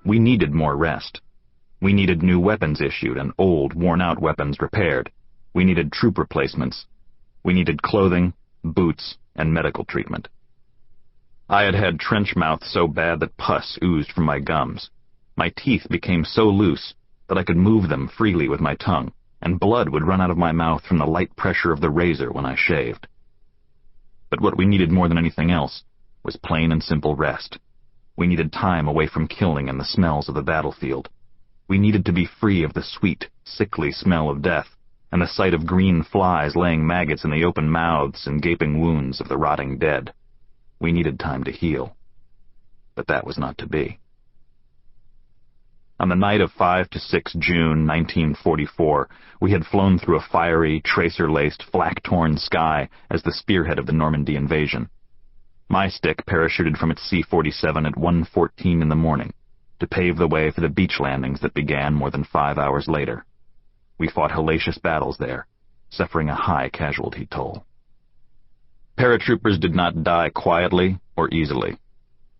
We needed more rest. We needed new weapons issued and old, worn-out weapons repaired. We needed troop replacements. We needed clothing, boots, and medical treatment. I had had trench mouth so bad that pus oozed from my gums. My teeth became so loose that I could move them freely with my tongue, and blood would run out of my mouth from the light pressure of the razor when I shaved. But what we needed more than anything else was plain and simple rest. We needed time away from killing and the smells of the battlefield. We needed to be free of the sweet, sickly smell of death, and the sight of green flies laying maggots in the open mouths and gaping wounds of the rotting dead. We needed time to heal. But that was not to be. On the night of 5 to 6 June 1944, we had flown through a fiery, tracer-laced, flak-torn sky as the spearhead of the Normandy invasion. My stick parachuted from its C-47 at 1:14 in the morning to pave the way for the beach landings that began more than 5 hours later. We fought hellacious battles there, suffering a high casualty toll. Paratroopers did not die quietly or easily.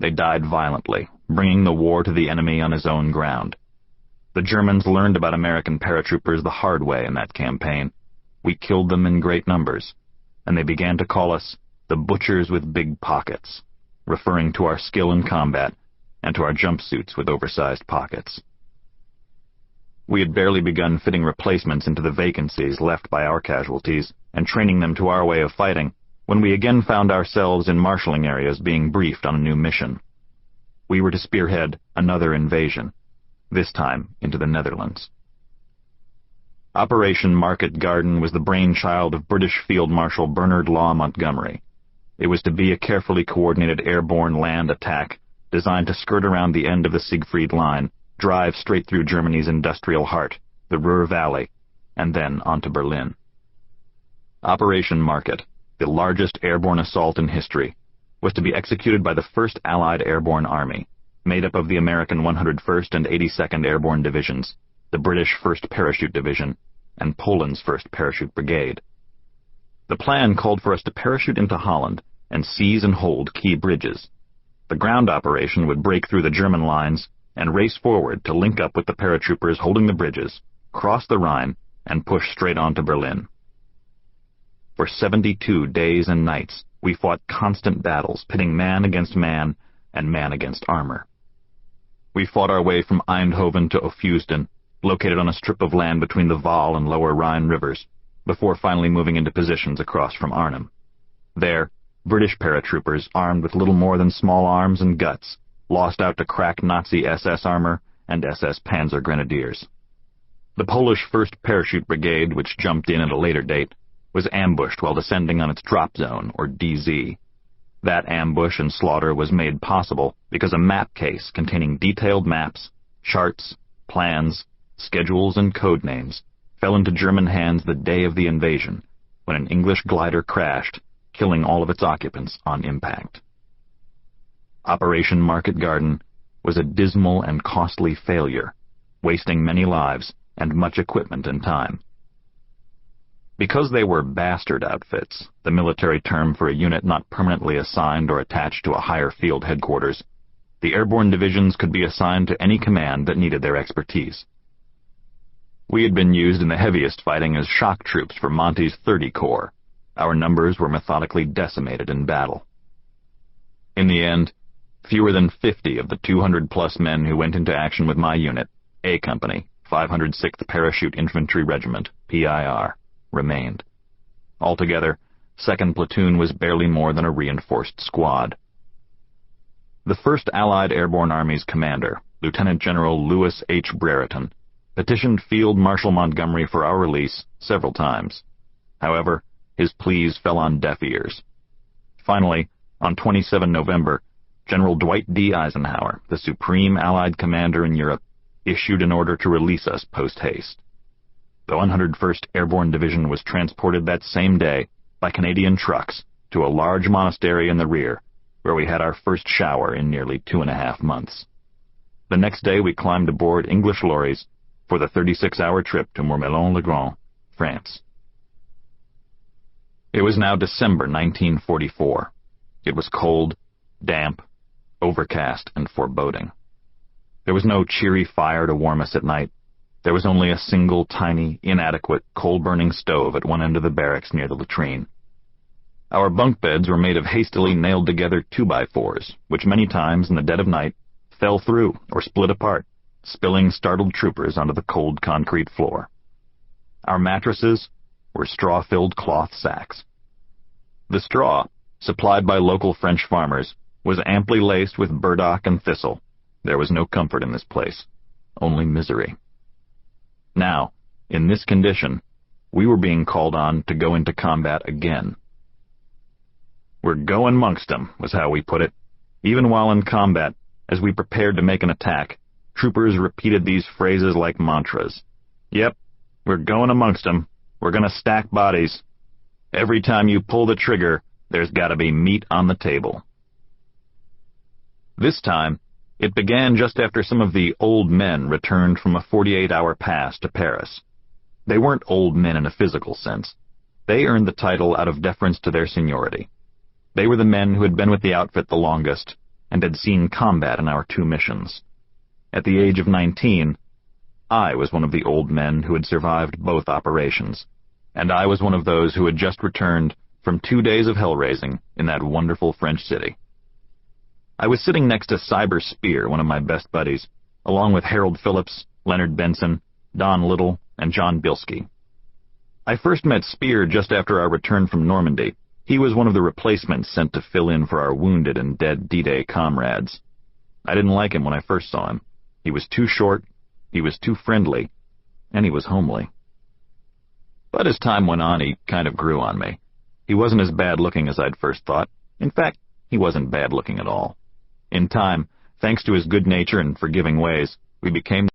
They died violently, bringing the war to the enemy on his own ground. The Germans learned about American paratroopers the hard way in that campaign. We killed them in great numbers, and they began to call us the butchers with big pockets, referring to our skill in combat and to our jumpsuits with oversized pockets. We had barely begun fitting replacements into the vacancies left by our casualties and training them to our way of fighting when we again found ourselves in marshalling areas being briefed on a new mission. We were to spearhead another invasion, this time into the Netherlands. Operation Market Garden was the brainchild of British Field Marshal Bernard Law Montgomery. It was to be a carefully coordinated airborne land attack designed to skirt around the end of the Siegfried Line, drive straight through Germany's industrial heart, the Ruhr Valley, and then onto Berlin. Operation Market, the largest airborne assault in history, was to be executed by the 1st Allied Airborne Army, made up of the American 101st and 82nd Airborne Divisions, the British 1st Parachute Division, and Poland's 1st Parachute Brigade. The plan called for us to parachute into Holland and seize and hold key bridges. The ground operation would break through the German lines and race forward to link up with the paratroopers holding the bridges, cross the Rhine, and push straight on to Berlin. For 72 days and nights, we fought constant battles, pitting man against man and man against armor. We fought our way from Eindhoven to Oosthuizen, located on a strip of land between the Waal and Lower Rhine rivers, before finally moving into positions across from Arnhem. There, British paratroopers, armed with little more than small arms and guts, lost out to crack Nazi SS armor and SS Panzer Grenadiers. The Polish 1st Parachute Brigade, which jumped in at a later date, was ambushed while descending on its drop zone, or DZ. That ambush and slaughter was made possible because a map case containing detailed maps, charts, plans, schedules, and code names fell into German hands the day of the invasion, when an English glider crashed, killing all of its occupants on impact. Operation Market Garden was a dismal and costly failure, wasting many lives and much equipment and time. Because they were bastard outfits, the military term for a unit not permanently assigned or attached to a higher field headquarters, the airborne divisions could be assigned to any command that needed their expertise. We had been used in the heaviest fighting as shock troops for Monty's 30 Corps. Our numbers were methodically decimated in battle. In the end, fewer than 50 of the 200-plus men who went into action with my unit, A Company, 506th Parachute Infantry Regiment, PIR, remained. Altogether, 2nd Platoon was barely more than a reinforced squad. The 1st Allied Airborne Army's commander, Lieutenant General Louis H. Brereton, petitioned Field Marshal Montgomery for our release several times. However, his pleas fell on deaf ears. Finally, on 27 November, General Dwight D. Eisenhower, the supreme Allied commander in Europe, issued an order to release us post-haste. The 101st Airborne Division was transported that same day by Canadian trucks to a large monastery in the rear, where we had our first shower in nearly 2.5 months. The next day we climbed aboard English lorries for the 36-hour trip to Mourmelon-le-Grand, France. It was now December 1944. It was cold, damp, overcast, and foreboding. There was no cheery fire to warm us at night. There was only a single tiny, inadequate, coal-burning stove at one end of the barracks near the latrine. Our bunk beds were made of hastily nailed-together 2x4s, which many times in the dead of night fell through or split apart, spilling startled troopers onto the cold concrete floor. Our mattresses were straw-filled cloth sacks. The straw, supplied by local French farmers, was amply laced with burdock and thistle. There was no comfort in this place, only misery. Now, in this condition, we were being called on to go into combat again. "We're going 'mongst 'em," was how we put it. Even while in combat, as we prepared to make an attack, troopers repeated these phrases like mantras. "Yep, we're going amongst 'em. We're gonna stack bodies. Every time you pull the trigger, there's gotta be meat on the table." This time, it began just after some of the old men returned from a 48-hour pass to Paris. They weren't old men in a physical sense. They earned the title out of deference to their seniority. They were the men who had been with the outfit the longest and had seen combat in our 2 missions. At the age of 19, I was one of the old men who had survived both operations, and I was one of those who had just returned from 2 days of hell-raising in that wonderful French city. I was sitting next to Cyber Spear, one of my best buddies, along with Harold Phillips, Leonard Benson, Don Little, and John Bilski. I first met Spear just after our return from Normandy. He was one of the replacements sent to fill in for our wounded and dead D-Day comrades. I didn't like him when I first saw him. He was too short, he was too friendly, and he was homely. But as time went on, he kind of grew on me. He wasn't as bad-looking as I'd first thought. In fact, he wasn't bad-looking at all. In time, thanks to his good nature and forgiving ways, we became